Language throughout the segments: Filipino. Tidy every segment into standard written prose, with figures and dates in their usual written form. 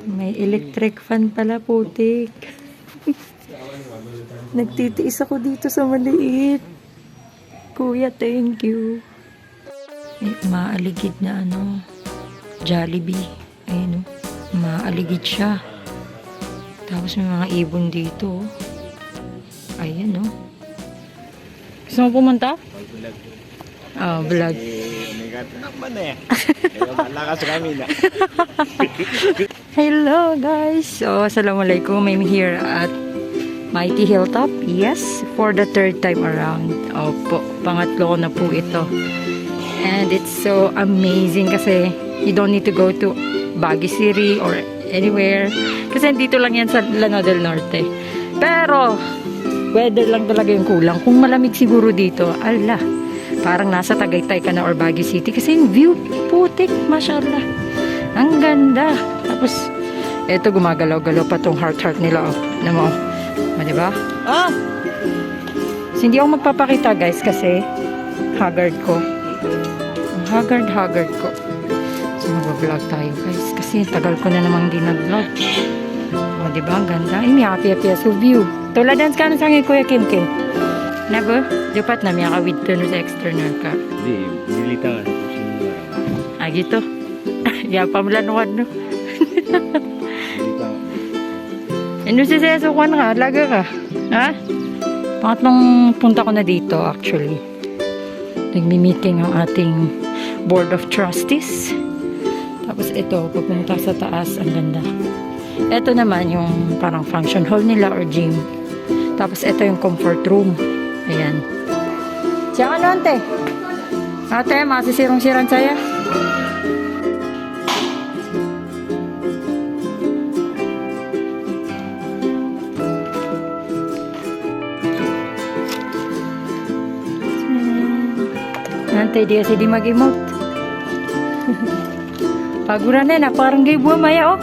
May electric fan pala, putik. Nagtitiis ako dito sa maliit. Kuya, thank you. May maaligid na Jollibee. Ayun, maaligid siya. Tapos may mga ibon dito. Ayan, Gusto mo pumunta? Vlog. Hello, guys. So, assalamualaikum. I'm here at Mighty Hilltop. Yes, for the third time around. Opo, pangatlo ko na po ito. And it's so amazing kasi you don't need to go to Baguio City or anywhere. Kasi dito lang yan sa Lanao del Norte. Pero, weather lang talaga yung kulang. Kung malamig siguro dito, ala, parang nasa Tagaytay ka na or Baguio City. Kasi yung view, putik, mashallah. Ang ganda. Tapos, eto gumagalaw-galaw pa tong heart nila. Ano mo? Diba? So, hindi ako magpapakita, guys, kasi haggard ko. Haggard ko. So, mag-vlog tayo, guys. Kasi tagal ko na namang hindi nag-vlog. Diba? Ang ganda. Ay, may happy-happy as view. Tuladan ka na sa akin, Kuya Kim. Never? Dapat na may akawid to sa external ka. Hindi, milita ka. Gitu. Yapamlanuan, no? Ano si Sesukuan ka? Laga ka? Ha? Pangatlong punta ko na dito, actually. Nagmi-meeting ang ating Board of Trustees. Tapos ito, pupunta sa taas, ang ganda. Ito naman yung parang function hall nila or gym. Tapos ito yung comfort room. Ayan. Siya ka nun, ate? Ate, masisirong-siran saya. Ante, dia sidi mag-emote. Paguran na, parang gay buwa maya,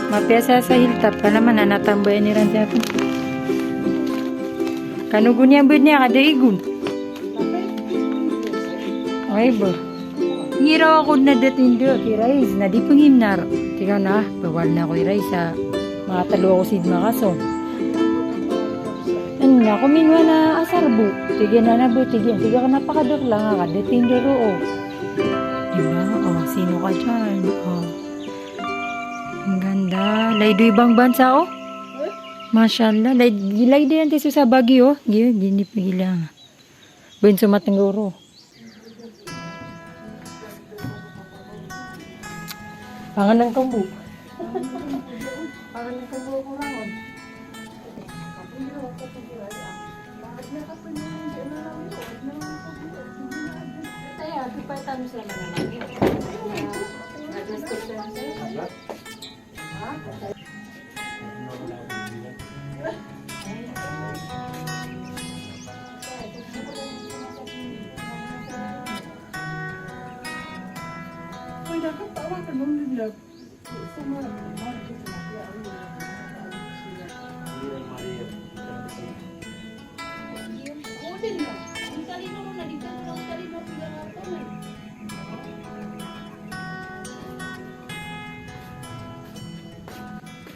Mapiyasa sa hilltop. Ka naman, natambayan ni Ran siya ito. Kanugun niya bud niya, kada igun. Ay ba? Ngiraw ako na dating doon, Kirais, na di pangimnar. Tika na, bawal na ako, Kirais, sa mga talo ako sidma kaso. Ano na, kuminwa na asarbo. Sige na nabuti, tiga ka napakadok lang, kadating doon, Diba? Sino ka dyan? Ang ganda. Laydo ibang bansa, Mashallah. Laydo yan tiso sa Baguio, Gini pigilang. Ben sumatanggoro. Pangalan kambu. Pangalan kambu ko rangon. Kaya, di pa tayo sila mananagin.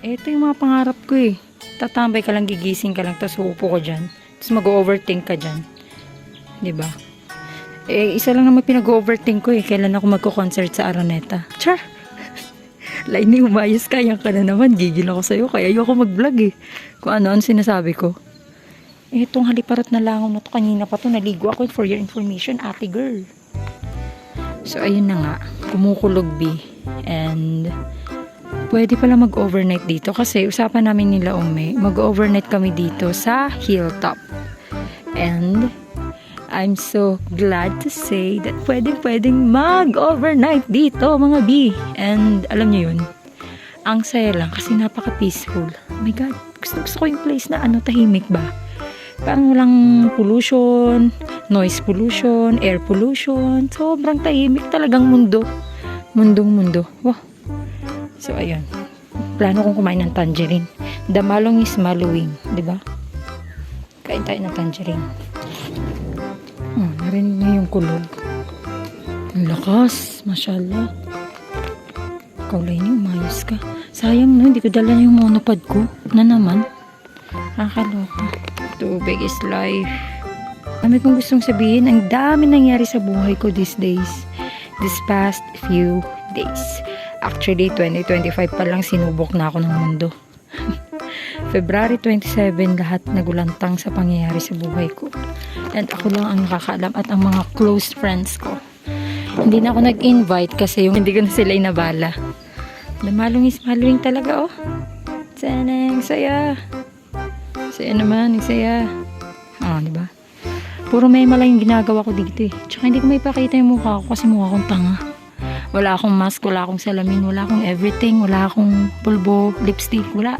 Ito yung mga pangarap ko Tatambay ka lang, gigising ka lang, tapos uupo ka dyan. Tapos mag-overthink ka dyan. Diba? Isa lang naman pinag-overthink ko Kailan ako magko-concert sa Araneta. Char! Laini, umayos ka. Yan ka na naman. Gigil ako sa'yo. Kaya ayoko mag-vlog Kung ano sinasabi ko. Itong haliparot na langaw na to. Kanina pa to. Naligo ako for your information, ate girl. So, ayun na nga. Kumukulog, And pwede pala mag-overnight dito kasi usapan namin nila mag-overnight kami dito sa Hilltop. And I'm so glad to say that pwedeng mag-overnight dito, mga B. And alam niyo yun, ang saya lang kasi napaka-peaceful. Oh my God, gusto ko yung place na tahimik ba? Parang walang pollution, noise pollution, air pollution. Sobrang tahimik talagang mundo. Mundong-mundo. Wow. So, ayun. Plano kong kumain ng tangerine. The malong is maluwing. Diba? Kain tayo ng tangerine. Narinig niyo yung kulog. Ang lakas. Mashallah. Kaulay niyo, umayos ka. Sayang no, hindi ko dala yung monopod ko. Na naman. Nakakaloka. Tubig is life. Dami kong gustong sabihin. Ang dami nangyari sa buhay ko these days. This past few days. Actually, 2025 pa lang sinubok na ako ng mundo. February 27, lahat nagulantang sa pangyayari sa buhay ko. And ako lang ang nakakaalam at ang mga close friends ko. Hindi na ako nag-invite kasi yung hindi ko na sila inabala. Malungis maluing talaga oh. Sana ang saya. Saya naman, ang saya. Diba? Puro may lang yung ginagawa ko dito eh. Tsaka hindi ko may pakita yung mukha ko kasi mukha akong tanga. Wala akong mask, wala akong salamin, wala akong everything, wala akong pulbo, lipstick, wala.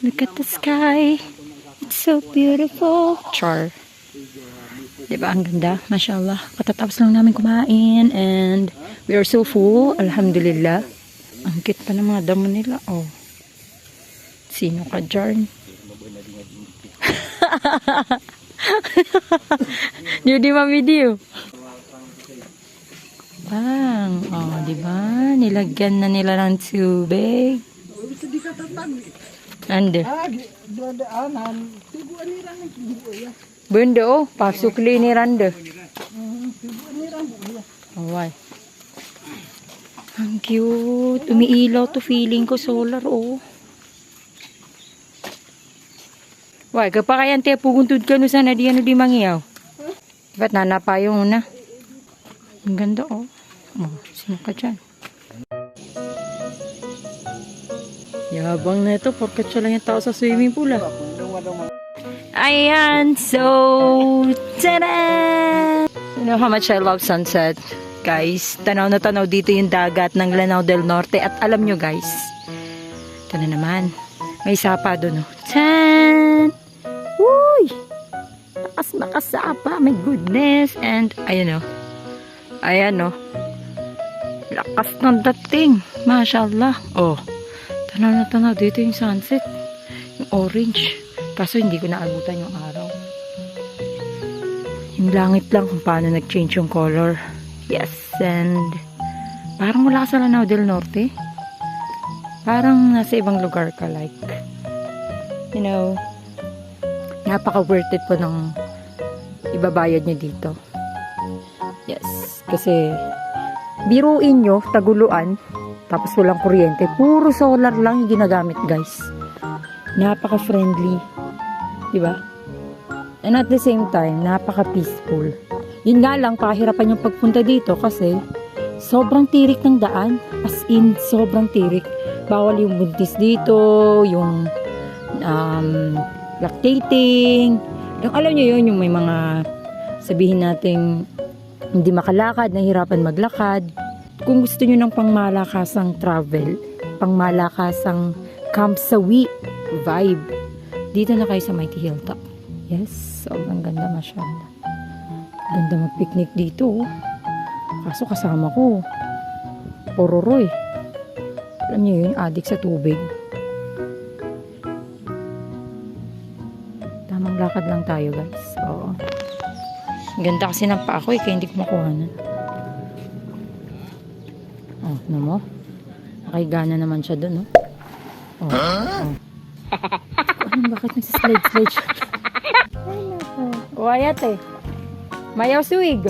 Look at the sky. It's so beautiful. Char. Diba ang ganda? Mashallah. Katatapos lang namin kumain and we are so full. Alhamdulillah. Ang cute pa ng mga damo nila. Oh. Sino ka dyan? Di ma-video. Bang. Oh, diba? Nilagyan na nila ng tubig. Ande. Benda oh, pasok ni randa. Away. Ang cute. Umiilaw to, feeling ko solar oh. Why, kapakayan te puguntod ka no sana di ano di mangiyaw. Ba't nanapayo na? Ang ganda oh. Oh, sino ka dyan? Yabang na ito, porkat siya lang yung tao sa swimming pool ah. Ayan, so, tada! You know how much I love sunset, guys. Tanaw na tanaw dito yung dagat ng Lanao del Norte. At alam nyo guys, ito na naman, may sapa doon. Oh. Tan! Uy! Takas makasapa, my goodness. And, ayan o. Ayan o. Lakas ng dating. Mashallah. Oh, tanaw na tanaw dito yung sunset. Yung orange. Kaso hindi ko naabutan yung araw. Yung langit lang kung paano nag-change yung color. Yes, and parang wala ka sa Lanao del Norte. Parang nasa ibang lugar ka, like, you know, napaka worth it po ng ibabayad nyo dito. Yes, kasi biruin nyo, taguluan, tapos walang kuryente. Puro solar lang yung ginagamit, guys. Napaka-friendly. Diba? And at the same time, napaka-peaceful. Yun nga lang, pahirapan yung pagpunta dito kasi sobrang tirik ng daan. As in, sobrang tirik. Bawal yung buntis dito, yung lactating. Yung alam nyo yun, yung may mga sabihin nating hindi makalakad, nahihirapan maglakad. Kung gusto nyo ng pangmalakasang travel, pangmalakasang Camp Sawi vibe, dito na kayo sa Mighty Hilltop. Yes, sobrang ganda, masyadong. Ganda mag-picnic dito. Kaso kasama ko, pororoy. Alam niyo yun, addict sa tubig. Tamang lakad lang tayo, guys. Oo. Ganda kasi ng paa ko kaya hindi ko makuha na. Oh, ano mo? Nakaigana naman siya dun, no? Oh. Oh. Bakit nagsislide-slide siya? Ay, nako. Wayat eh. Mayaw suwig.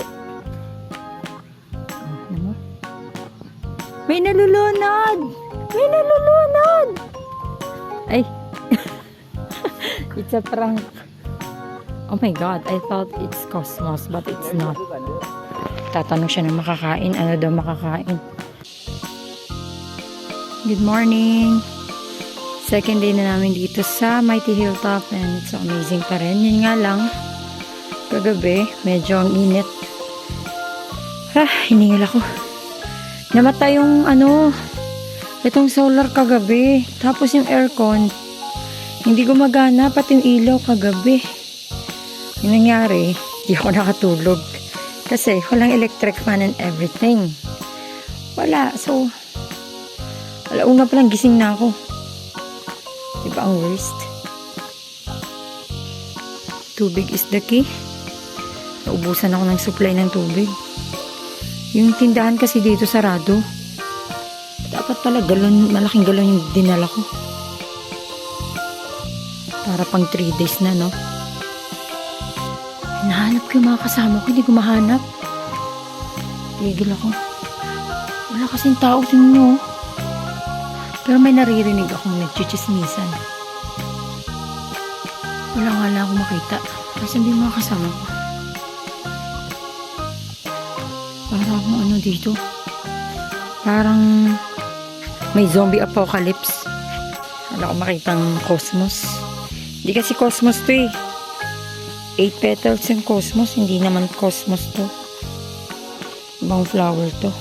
Ano mo? May nalulunod! May nalulunod! Ay. It's a prank. Oh my God, I thought it's Cosmos, but it's not. Tatanong siya na makakain. Ano daw makakain? Good morning! Second day na namin dito sa Mighty Hilltop and it's so amazing pa rin. Yun nga lang, kagabi, medyo ang init. Hiningal ako. Namatay yung itong solar kagabi. Tapos yung aircon, hindi gumagana, pati yung ilaw kagabi. Yung nangyari, hindi ako nakatulog. Kasi walang electric fan and everything. Wala. So, alauna pa lang gising na ako. Diba ang worst? Tubig is the key. Naubusan ako ng supply ng tubig. Yung tindahan kasi dito sarado. Dapat pala galon, malaking galon yung dinala ko. Para pang 3 days na, no? Hinahanap ko yung mga kasama ko. Hindi ko mahanap. Tigil ako. Wala kasing tao, tingin nyo. Pero may naririnig akong nagchichismisan. Wala nga lang ako makita. Kasi hindi mga kasama ko. Para akong ano dito. Parang may zombie apocalypse. Wala akong makitang cosmos. Hindi kasi cosmos to eh. 8 petals yung cosmos. Hindi naman cosmos to. Ibang flower to.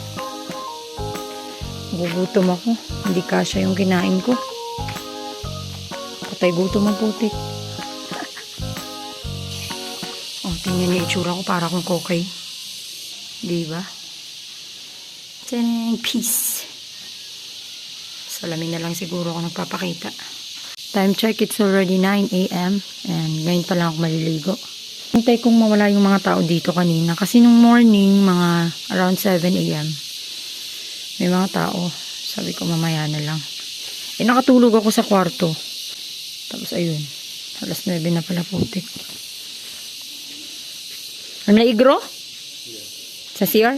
Gugutom ako. Hindi kasya yung kinain ko. Patay gutom ang putik. Oh, tingnan yung itsura ko para akong kokay. Diba? Tang, peace. Salamin na lang siguro ako nagpapakita. Time check, it's already 9 a.m. And ngayon pa lang ako maliligo. Hintay kong mawala yung mga tao dito kanina. Kasi nung morning, mga around 7 a.m. may mga tao. Sabi ko mamaya na lang. Eh nakatulog ako sa kwarto. Tapos ayun. Alas 9 na pala putik. Ano na igro? Sa CR?